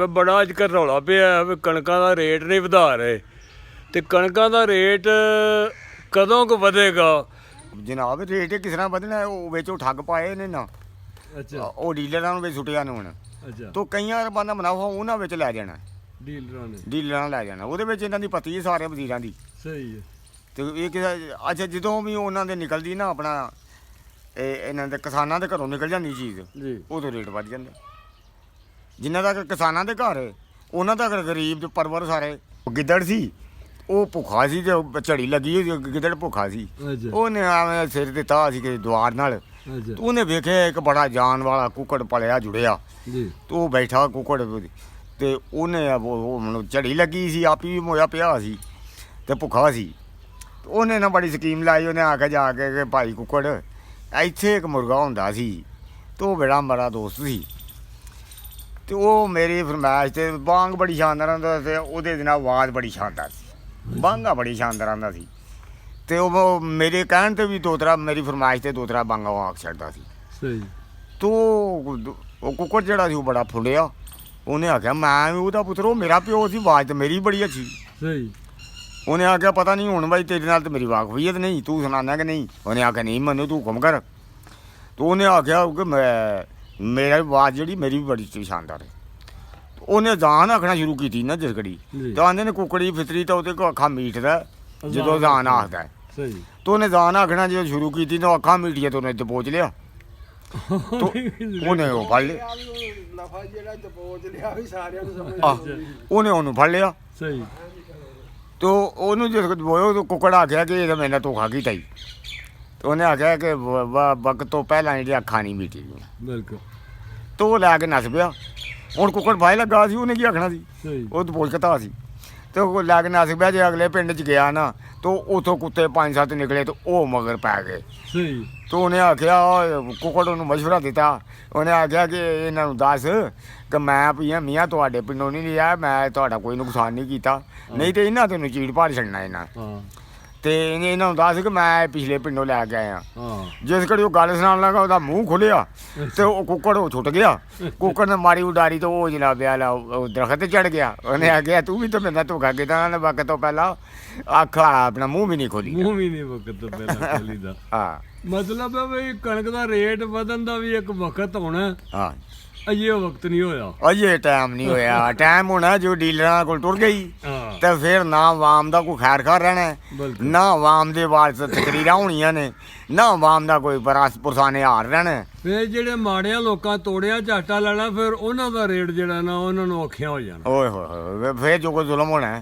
ਬੜਾ ਅੱਜ ਕੱਲ੍ਹ ਰੌਲਾ ਪਿਆ ਵੀ ਕਣਕਾਂ ਦਾ ਰੇਟ ਨਹੀਂ ਵਧਾ ਰਹੇ ਤੇ ਕਣਕਾਂ ਦਾ ਰੇਟ ਕਦੋਂ ਕੁ ਵਧੇਗਾ? ਜਨਾਬ ਰੇਟ ਕਿਸ ਤਰ੍ਹਾਂ ਵਧਣਾ ਉਹ ਵਿੱਚ ਉਹ ਠੱਗ ਪਾਏ ਨੇ ਨਾ। ਅੱਛਾ ਉਹ ਡੀਲਰਾਂ ਨੂੰ ਵਿੱਚ ਸੁੱਟਿਆ ਨੂੰ ਹੁਣ ਅੱਛਾ ਤੋਂ ਕਈਆਂ ਰੁਪਏ ਦਾ ਮੁਨਾਫਾ ਉਹਨਾਂ ਵਿੱਚ ਲੈ ਜਾਣਾ, ਡੀਲਰਾਂ ਨੇ ਲੈ ਜਾਣਾ। ਉਹਦੇ ਵਿੱਚ ਇਹਨਾਂ ਦੀ ਪਤੀ ਹੈ ਸਾਰੇ ਵਜ਼ੀਰਾਂ ਦੀ। ਸਹੀ ਹੈ। ਤੇ ਇਹ ਅੱਛਾ ਜਦੋਂ ਵੀ ਉਹਨਾਂ ਦੇ ਨਿਕਲਦੀ ਨਾ ਆਪਣਾ ਇਹਨਾਂ ਦੇ ਕਿਸਾਨਾਂ ਦੇ ਘਰੋਂ ਨਿਕਲ ਜਾਂਦੀ ਚੀਜ਼ ਜੀ ਉਦੋਂ ਰੇਟ ਵੱਧ ਜਾਂਦਾ। ਜਿਨ੍ਹਾਂ ਦਾ ਕਿਸਾਨਾਂ ਦੇ ਘਰ ਹੈ ਉਹਨਾਂ ਦਾ ਗਰੀਬ ਤੇ ਪਰਵਰ ਸਾਰੇ। ਗਿੱਦੜ ਸੀ ਉਹ ਭੁੱਖਾ ਸੀ ਤੇ ਝੜੀ ਲੱਗੀ ਗਿੱਦੜ ਭੁੱਖਾ ਸੀ। ਉਹਨੇ ਐਵੇਂ ਸਿਰ ਦਿੱਤਾ ਸੀ ਕਿ ਦੁਆਰ ਨਾਲ। ਉਹਨੇ ਵੇਖਿਆ ਇੱਕ ਬੜਾ ਜਾਨ ਵਾਲਾ ਕੁੱਕੜ ਪਲਿਆ ਜੁੜਿਆ ਤੇ ਉਹ ਬੈਠਾ ਕੁੱਕੜ ਤੇ ਉਹਨੇ ਉਹ ਝੜੀ ਲੱਗੀ ਸੀ ਆਪੀ ਵੀ ਮੋਇਆ ਪਿਆ ਸੀ ਤੇ ਭੁੱਖਾ ਸੀ। ਉਹਨੇ ਨਾ ਬੜੀ ਸਕੀਮ ਲਾਈ। ਉਹਨੇ ਆ ਕੇ ਜਾ ਕੇ ਕਿ ਭਾਈ ਕੁੱਕੜ ਇੱਥੇ ਇੱਕ ਮੁਰਗਾ ਹੁੰਦਾ ਸੀ ਤੇ ਉਹ ਬੜਾ ਮੇਰਾ ਦੋਸਤ ਸੀ ਤੇ ਉਹ ਮੇਰੀ ਫਰਮਾਇਸ਼ ਤੇ ਬਾਂਗ ਬੜੀ ਸ਼ਾਨਦਾਰ ਆਉਂਦਾ ਤੇ ਉਹਦੇ ਨਾਲ ਆਵਾਜ਼ ਬੜੀ ਸ਼ਾਨਦਾਰ ਸੀ, ਬਾਂਗਾ ਬੜੀ ਸ਼ਾਨਦਾਰ ਆਉਂਦਾ ਸੀ ਤੇ ਉਹ ਮੇਰੇ ਕਹਿਣ ਤੇ ਵੀ ਦੋ ਤਰ੍ਹਾਂ ਮੇਰੀ ਫਰਮਾਇਸ਼ ਤੇ ਦੋ ਤਰ੍ਹਾਂ ਬਾਂਗਾ ਆਖ ਛੱਡਦਾ ਸੀ। ਸਹੀ। ਤੋ ਉਹ ਕੁੱਕੜ ਜਿਹੜਾ ਸੀ ਉਹ ਬੜਾ ਫੁੱਲਿਆ। ਉਹਨੇ ਆਖਿਆ ਮੈਂ ਉਹਦਾ ਪੁੱਤਰ ਉਹ ਮੇਰਾ ਪਿਓ ਸੀ, ਆਵਾਜ਼ ਤੇ ਮੇਰੀ ਬੜੀ ਅੱਛੀ। ਸਹੀ। ਉਹਨੇ ਆਖਿਆ ਪਤਾ ਨਹੀਂ ਹੁਣ ਬਾਈ ਤੇਰੇ ਨਾਲ ਤੇ ਮੇਰੀ ਵਾਕਫੀਅਤ ਨਹੀਂ, ਤੂੰ ਸੁਣਾਉਂਦਾ ਕਿ ਨਹੀਂ? ਉਹਨੇ ਆਖਿਆ ਨਹੀਂ ਮੈਨੂੰ ਤੂੰ ਹੁਕਮ ਕਰ। ਤੇ ਉਹਨੇ ਆਖਿਆ ਕਿ ਮੇਰਾ ਆਵਾਜ਼ ਜਿਹੜੀ ਮੇਰੀ ਵੀ ਬੜੀ ਸ਼ਾਨਦਾਰ ਹੈ। ਉਹਨੇ ਜਾਨ ਆਖਣਾ ਸ਼ੁਰੂ ਕੀਤੀ ਨਾ ਜਿਸ ਘੜੀ ਤਾਂ ਆਂਦੇ ਨੇ ਕੁੱਕੜੀ ਫਿਤਰੀ ਤਾਂ ਉਹਦੇ ਕੋ ਅੱਖਾਂ ਮੀਟਦਾ ਜਦੋਂ ਜਾਨ ਆਖਦਾ। ਸਹੀ। ਤੇ ਉਹਨੇ ਜਾਨ ਆਖਣਾ ਜਦੋਂ ਸ਼ੁਰੂ ਕੀਤੀ ਤਾਂ ਅੱਖਾਂ ਮੀਟੀਆਂ ਤੇ ਉਹਨੇ ਦਬੋਚ ਲਿਆ। ਉਹਨੇ ਉਹ ਫੜ ਲਿਆ, ਉਹਨੇ ਉਹਨੂੰ ਫੜ ਲਿਆ। ਸਹੀ। ਤੋ ਉਹਨੂੰ ਜਿਸ ਦਬੋਇਆ ਕੁੱਕੜ ਆਖਿਆ ਕਿ ਇਹ ਤਾਂ ਮੇਰੇ ਨਾਲ ਧੋਖਾ ਕੀਤਾ ਹੀ। ਤੇ ਉਹਨੇ ਆਖਿਆ ਕਿ ਵਕਤ ਤੋਂ ਪਹਿਲਾਂ ਜਿਹੜੀਆਂ ਅੱਖਾਂ ਨਹੀਂ ਮੀਟੀਆਂ। ਬਿਲਕੁਲ। ਤੇ ਉਹ ਲੈ ਕੇ ਨੱਸ ਪਿਆ। ਹੁਣ ਕੁੱਕੜ ਫਾਇ ਲੱਗਾ ਸੀ, ਉਹਨੇ ਕੀ ਆਖਣਾ ਸੀ? ਉਹ ਦਬੋਚ ਕੇ ਧਾ ਸੀ ਤੇ ਉਹ ਲੈ ਕੇ ਨੱਸ ਪਿਆ। ਜੇ ਅਗਲੇ ਪਿੰਡ 'ਚ ਗਿਆ ਨਾ ਤਾਂ ਉੱਥੋਂ ਕੁੱਤੇ 5-7 ਨਿਕਲੇ ਤੇ ਉਹ ਮਗਰ ਪੈ ਗਏ। ਸਹੀ। ਤੇ ਉਹਨੇ ਆਖਿਆ ਕੁੱਕੜ ਉਹਨੂੰ ਮਸ਼ਵਰਾ ਦਿੱਤਾ। ਉਹਨੇ ਆਖਿਆ ਕਿ ਇਹਨਾਂ ਨੂੰ ਦੱਸ ਕਿ ਮੈਂ ਪੀਆ ਮੀਆਂ ਤੁਹਾਡੇ ਪਿੰਡੋਂ ਨਹੀਂ ਲਿਆ, ਮੈਂ ਤੁਹਾਡਾ ਕੋਈ ਨੁਕਸਾਨ ਨਹੀਂ ਕੀਤਾ, ਨਹੀਂ ਤੇ ਇਹਨਾਂ ਤੈਨੂੰ ਚੀੜ ਪਾੜ ਛੱਡਣਾ ਇਹਨਾਂ। ਤੇ ਇਹਨਾਂ ਨੂੰ ਦੱਸ ਕਿ ਮੈਂ ਪਿਛਲੇ ਪਿੰਡੋਂ ਲੈ ਕੇ ਆਇਆ। ਜਿਸ ਘੜੀ ਉਹ ਗੱਲ ਸੁਣਾਉਣ ਲੱਗਾ ਉਹਦਾ ਮੂੰਹ ਖੁੱਲਿਆ ਤੇ ਉਹ ਕੁੱਕੜ ਉਹ ਛੁੱਟ ਗਿਆ। ਕੁੱਕੜ ਨੇ ਮਾਰੀ ਉਡਾਰੀ ਤੇ ਉਹ ਜਨਾਬ ਵਾਲਾ ਉਹ ਦਰਖਤ ਤੇ ਚੜ ਗਿਆ। ਉਹਨੇ ਆਖਿਆ ਤੂੰ ਵੀ ਤਾਂ ਮੇਰੇ ਨਾਲ ਧੋਖਾ ਕੀਤਾ। ਉਹਨੇ ਵਕਤ ਤੋਂ ਪਹਿਲਾਂ ਅੱਖ ਆਪਣਾ ਮੂੰਹ ਵੀ ਨਹੀਂ ਖੋਲੀ। ਵਕਤ ਤੋਂ ਪਹਿਲਾਂ ਖੋਲੀ ਦਾ। ਹਾਂ ਮਤਲਬ ਹੈ ਵੀ ਕਣਕ ਦਾ ਰੇਟ ਵਧਣ ਦਾ ਵੀ ਇੱਕ ਵਕਤ ਹੋਣਾ। ਹਾਂ ਅਜੇ ਵਕਤ ਨਹੀਂ ਹੋਇਆ, ਅਜੇ ਟਾਈਮ ਨਹੀਂ ਹੋਇਆ। ਟਾਈਮ ਹੋਣਾ ਜੋ ਡੀਲਰਾਂ ਕੋਲ ਟੁਰ ਗਈ ਤੇ ਫਿਰ ਨਾ ਆਵਾਮ ਦਾ ਕੋਈ ਖੈਰ ਖਾ ਰਹਿਣਾ, ਨਾ ਆਵਾਮ ਦੇ ਵਾਰਸ ਤਕਰੀਰਾਂ ਹੋਣੀਆਂ ਨੇ, ਨਾ ਆਵਾਮ ਦਾ ਕੋਈ ਪੁਰਸਾਨੇ ਹਾਰ ਰਹਿਣਾ। ਫਿਰ ਜਿਹੜੇ ਮਾੜਿਆਂ ਲੋਕਾਂ ਤੋੜਿਆ ਝਾਟਾ ਲੈਣਾ ਫਿਰ ਉਹਨਾਂ ਦਾ ਰੇਟ ਜਿਹੜਾ ਨਾ ਉਹਨਾਂ ਨੂੰ ਔਖਿਆ ਹੋ ਜਾਣਾ। ਓਏ ਹੋਏ ਫਿਰ ਜੋ ਕੋਈ ਜ਼ੁਲਮ ਹੋਣਾ।